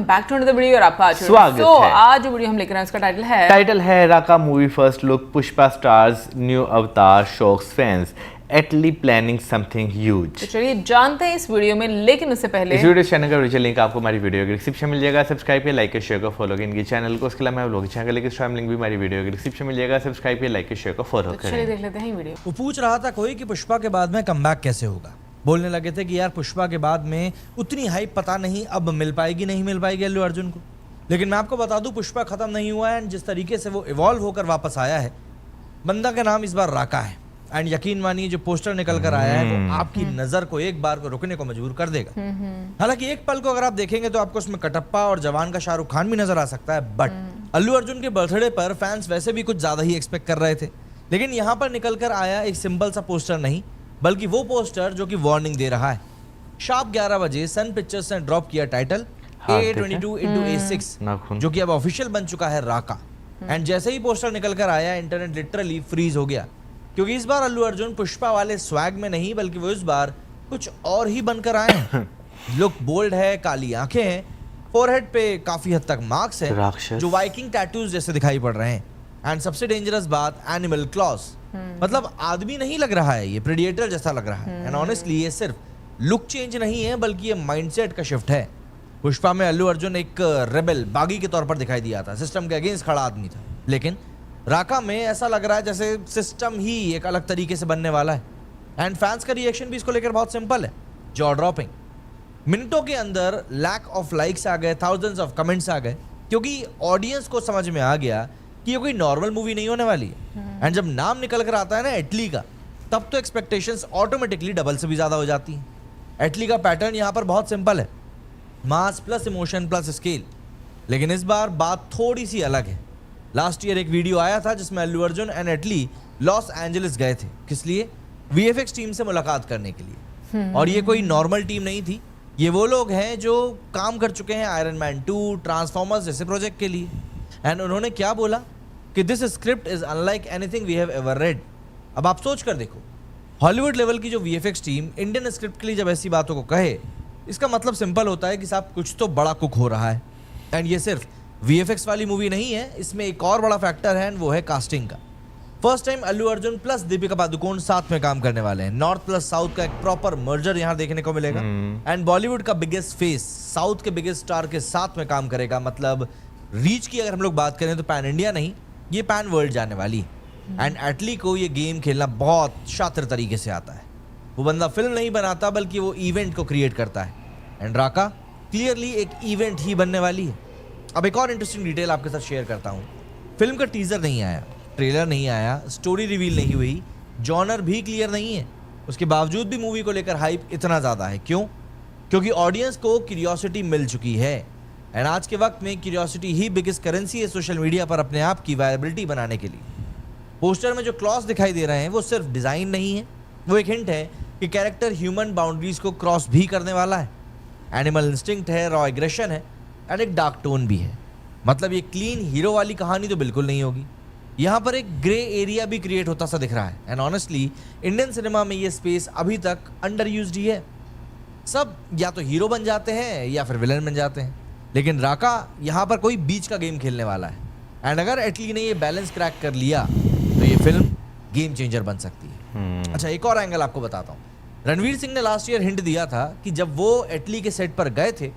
Back to another video और आपका स्वागत है। आज जो वीडियो हम लेकर आए उसका टाइटल है Raaka movie first look, Pushpa stars new avatar shocks fans, Atlee planning something huge. तो चलिए जानते हैं इस वीडियो में, लेकिन उससे पहले इस वीडियो चैनल का ओरिजिनल लिंक आपको हमारी वीडियो के डिस्क्रिप्शन मिल जाएगा। सब्सक्राइब किया, लाइक शेयर को फॉलो करें इनके चैनल को। उसके अलावा मैं व्लॉग चैनल के स्ट्रीम लिंक भी हमारी वीडियो के डिस्क्रिप्शन मिल जाएगा। सब्सक्राइब किया, लाइक शेयर को फॉलो तो करें। चलिए देख लेते हैं ये वीडियो। वो पूछ रहा था कोई कि पुष्पा के बाद में कमबैक कैसे होगा। बोलने लगे थे कि यार पुष्पा के बाद में उतनी हाइप पता नहीं अब मिल पाएगी नहीं मिल पाएगी अल्लू अर्जुन को। लेकिन मैं आपको बता दूं पुष्पा खत्म नहीं हुआ है एंड जिस तरीके से वो इवॉल्व होकर वापस आया है, बंदा का नाम इस बार राका है। एंड यकीन मानिए जो पोस्टर निकल कर आया है वो आपकी नजर को एक बार को रुकने को मजबूर कर देगा। हालांकि एक पल को अगर आप देखेंगे तो आपको उसमें कटप्पा और जवान का शाहरुख खान भी नजर आ सकता है, बट अल्लू अर्जुन के बर्थडे पर फैंस वैसे भी कुछ ज्यादा ही एक्सपेक्ट कर रहे थे। लेकिन यहाँ पर निकल कर आया एक सिंपल सा पोस्टर नहीं, बल्कि वो पोस्टर जो कि वार्निंग दे रहा है। शार्प 11 बजे सन पिक्चर्स ने ड्रॉप किया टाइटल A22x6 जो कि अब ऑफिशियल बन चुका है राका। एंड जैसे ही पोस्टर निकल कर आया इंटरनेट लिटरली फ्रीज हो गया, क्योंकि इस बार अल्लू अर्जुन पुष्पा वाले स्वैग में नहीं बल्कि वो इस बार कुछ और ही बनकर आए हैं। लुक बोल्ड है, काली आंखें हैं, फोरहेड पे काफी हद तक मार्क्स है जो वाइकिंग टैटूज जैसे दिखाई पड़ रहे हैं। एंड सबसे डेंजरस बात, एनिमल क्लॉज, मतलब आदमी नहीं लग रहा है, ये प्रेडिएटर जैसा लग रहा है। एंड ऑनेस्टली ये सिर्फ लुक चेंज नहीं है बल्कि ये माइंडसेट का शिफ्ट है। पुष्पा में अल्लू अर्जुन एक रेबल बागी के तौर पर दिखाई दिया था, सिस्टम के अगेंस्ट खड़ा आदमी था। लेकिन राका में ऐसा लग रहा है जैसे सिस्टम ही एक अलग तरीके से बनने वाला है। एंड फैंस का रिएक्शन भी इसको लेकर बहुत सिंपल है, जॉ ड्रॉपिंग। मिनटों के अंदर लैक ऑफ लाइक्स आ गए, थाउजेंड्स ऑफ कमेंट्स आ गए, क्योंकि ऑडियंस को समझ में आ गया कि ये कोई नॉर्मल मूवी नहीं होने वाली है। एंड जब नाम निकल कर आता है ना एटली का, तब तो एक्सपेक्टेशंस ऑटोमेटिकली डबल से भी ज्यादा हो जाती हैं। एटली का पैटर्न यहाँ पर बहुत सिंपल है, mass plus emotion plus scale. लेकिन इस बार बात थोड़ी सी अलग है। लास्ट ईयर एक वीडियो आया था जिसमें Allu Arjun and Atlee Los Angeles गए थे, किस लिए? वीएफएक्स टीम से मुलाकात करने के लिए। और ये कोई नॉर्मल टीम नहीं थी, ये वो लोग हैं जो काम कर चुके हैं आयरन मैन 2, ट्रांसफॉर्मर्स जैसे प्रोजेक्ट के लिए। एंड उन्होंने क्या बोला कि this script is unlike anything we have ever read. अब आप सोच कर देखो, हॉलीवुड लेवल की जो वीएफएक्स टीम इंडियन स्क्रिप्ट के लिए जब ऐसी बातों को कहे, इसका मतलब सिंपल होता है कि साहब कुछ तो बड़ा कुक हो रहा है। एंड ये सिर्फ वीएफएक्स वाली मूवी नहीं है, इसमें एक और बड़ा फैक्टर है एंड वो है कास्टिंग का। First time Allu Arjun plus Deepika Padukone साथ में काम करने वाले हैं। नॉर्थ प्लस साउथ का एक प्रॉपर मर्जर यहाँ देखने को मिलेगा। एंड बॉलीवुड का बिगेस्ट फेस साउथ के बिगेस्ट स्टार के साथ में काम करेगा। मतलब रीच की अगर हम लोग बात करें तो पैन इंडिया नहीं, ये पैन वर्ल्ड जाने वाली। एंड एटली को ये गेम खेलना बहुत शातिर तरीके से आता है। वो बंदा फिल्म नहीं बनाता बल्कि वो इवेंट को क्रिएट करता है। एंड राका क्लियरली एक इवेंट ही बनने वाली है। अब एक और इंटरेस्टिंग डिटेल आपके साथ शेयर करता हूँ। फिल्म का टीजर नहीं आया, ट्रेलर नहीं आया, स्टोरी रिवील नहीं हुई, जॉनर भी क्लियर नहीं है। उसके बावजूद भी मूवी को लेकर हाइप इतना ज़्यादा है। क्यों? क्योंकि ऑडियंस को क्यूरियोसिटी मिल चुकी है। एंड आज के वक्त में क्यूरियोसिटी ही बिगेस्ट करेंसी है सोशल मीडिया पर अपने आप की वायबिलिटी बनाने के लिए। पोस्टर में जो क्लॉज दिखाई दे रहे हैं वो सिर्फ डिज़ाइन नहीं है, वो एक हिंट है कि कैरेक्टर ह्यूमन बाउंड्रीज को क्रॉस भी करने वाला है। एनिमल इंस्टिंक्ट है, रॉ एग्रेशन है एंड एक डार्क टोन भी है। मतलब ये क्लीन हीरो वाली कहानी तो बिल्कुल नहीं होगी, यहाँ पर एक ग्रे एरिया भी क्रिएट होता सा दिख रहा है। एंड ऑनेस्टली इंडियन सिनेमा में ये स्पेस अभी तक अंडर यूज्ड ही है। सब या तो हीरो बन जाते हैं या फिर विलन बन जाते हैं, लेकिन राका यहाँ पर कोई बीच का गेम खेलने वाला है। एंड अगर एटली ने ये बैलेंस क्रैक कर लिया तो ये फिल्म गेम चेंजर बन सकती है। अच्छा, एक और एंगल आपको बताता हूँ। रणवीर सिंह ने लास्ट ईयर हिंट दिया था कि जब वो एटली के सेट पर गए थे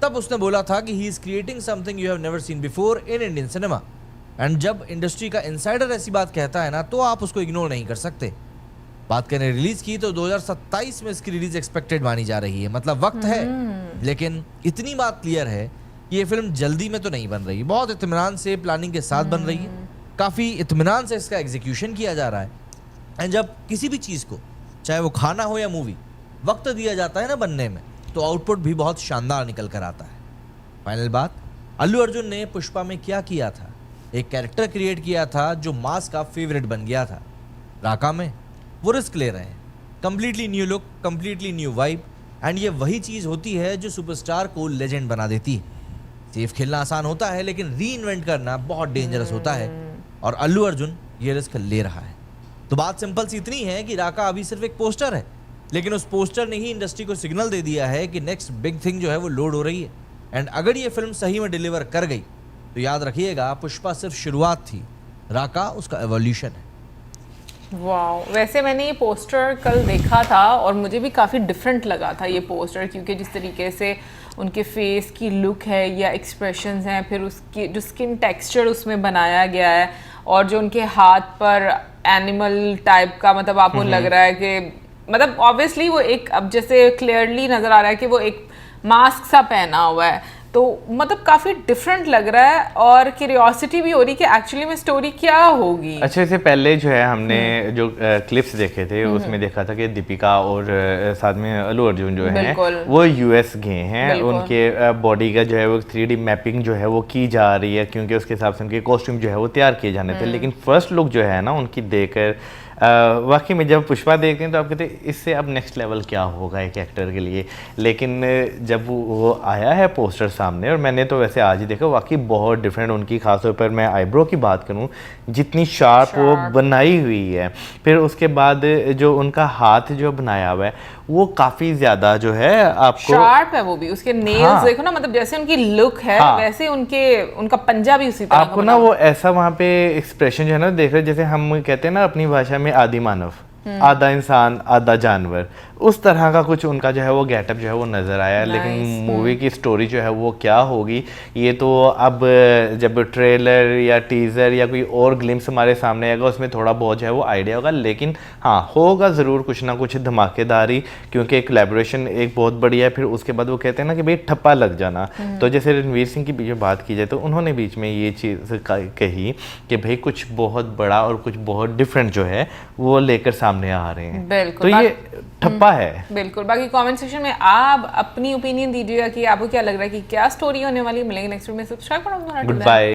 तब उसने बोला था कि he is creating something you have never seen before in Indian cinema. And जब इंडस्ट्री का इनसाइडर ऐसी बात कहता है ना, तो आप उसको इग्नोर नहीं कर सकते। बात करें रिलीज की तो 2027 में इसकी रिलीज एक्सपेक्टेड मानी जा रही है। मतलब वक्त है, लेकिन इतनी बात क्लियर है कि ये फिल्म जल्दी में तो नहीं बन रही, बहुत इत्मीनान से प्लानिंग के साथ बन रही है। काफ़ी इत्मीनान से इसका एग्जीक्यूशन किया जा रहा है। एंड जब किसी भी चीज़ को, चाहे वो खाना हो या मूवी, वक्त दिया जाता है ना बनने में, तो आउटपुट भी बहुत शानदार निकल कर आता है। फाइनल बात, अल्लू अर्जुन ने पुष्पा में क्या किया था? एक कैरेक्टर क्रिएट किया था जो मास का फेवरेट बन गया था। राका में वो रिस्क ले रहे हैं, completely new look, completely new vibe. And ये वही चीज़ होती है जो सुपरस्टार को लेजेंड बना देती है। सेफ खेलना आसान होता है, लेकिन री इन्वेंट करना बहुत डेंजरस होता है, और अल्लू अर्जुन ये रिस्क ले रहा है। तो बात सिंपल सी इतनी है कि राका अभी सिर्फ एक पोस्टर है, लेकिन उस पोस्टर ने ही इंडस्ट्री को सिग्नल दे दिया है कि नेक्स्ट बिग थिंग जो है वो लोड हो रही है। एंड अगर ये फिल्म सही में डिलीवर कर गई तो याद रखिएगा पुष्पा सिर्फ शुरुआत थी, राका उसका एवोल्यूशन है। वाह, वैसे मैंने ये पोस्टर कल देखा था और मुझे भी काफ़ी डिफरेंट लगा था ये पोस्टर, क्योंकि जिस तरीके से उनके फेस की लुक है या एक्सप्रेशंस हैं, फिर उसकी जो स्किन टेक्सचर उसमें बनाया गया है और जो उनके हाथ पर एनिमल टाइप का, मतलब आपको लग रहा है कि मतलब ऑब्वियसली वो एक, अब जैसे क्लियरली नज़र आ रहा है कि वो एक मास्क सा पहना हुआ है, तो मतलब काफ़ी डिफरेंट लग रहा है और क्यूरियोसिटी भी हो रही कि एक्चुअली में स्टोरी क्या होगी। अच्छा, इससे पहले जो है हमने जो क्लिप्स देखे थे उसमें देखा था कि दीपिका और साथ में अल्लू अर्जुन जो है वो यूएस गए हैं, उनके बॉडी का जो है वो 3D मैपिंग जो है वो की जा रही है, क्योंकि उसके हिसाब से उनके कॉस्ट्यूम जो है वो तैयार किए जाने थे। लेकिन फर्स्ट लुक जो है ना उनकी देखकर वाकई में जब पुष्पा देखते हैं तो आप कहते हैं इससे अब नेक्स्ट लेवल क्या होगा एक एक्टर के लिए। लेकिन जब वो आया है पोस्टर सामने, और मैंने तो वैसे आज ही देखा, वाकई बहुत डिफरेंट उनकी, खासतौर पर मैं आईब्रो की बात करूं, जितनी शार्प वो बनाई हुई है, फिर उसके बाद जो उनका हाथ जो बनाया हुआ है वो काफ़ी ज़्यादा जो है आपको शार्प है, वो भी उसके नेल्स देखो ना, मतलब जैसे उनकी लुक है वैसे उनका पंजा भी उसी तरह आपको ना वो ऐसा वहाँ पे एक्सप्रेशन जो है ना देख रहे, जैसे हम कहते हैं ना अपनी भाषा में आदि मानव, आधा इंसान आधा जानवर, उस तरह का कुछ उनका जो है वो गेटअप जो है वो नज़र आया। लेकिन मूवी की स्टोरी जो है वो क्या होगी ये तो अब जब ट्रेलर या टीज़र या कोई और ग्लिम्स हमारे सामने आएगा उसमें थोड़ा बहुत जो है वो आइडिया होगा। लेकिन हाँ, होगा ज़रूर कुछ ना कुछ धमाकेदारी, क्योंकि एक कोलैबोरेशन एक बहुत बढ़िया है। फिर उसके बाद वो कहते हैं ना कि भाई ठप्पा लग जाना, तो जैसे रणवीर सिंह की बीच में बात की जाए तो उन्होंने बीच में ये चीज़ कही कि भाई कुछ बहुत बड़ा और कुछ बहुत डिफरेंट जो है वो लेकर सामने आ रहे हैं, तो ये ठप्पा है। बिल्कुल। बाकी कमेंट सेक्शन में आप अपनी ओपिनियन दीजिएगा कि आपको क्या लग रहा है कि क्या स्टोरी होने वाली है। मिलेंगे नेक्स्ट वीडियो में, सब्सक्राइब करो। Good bye.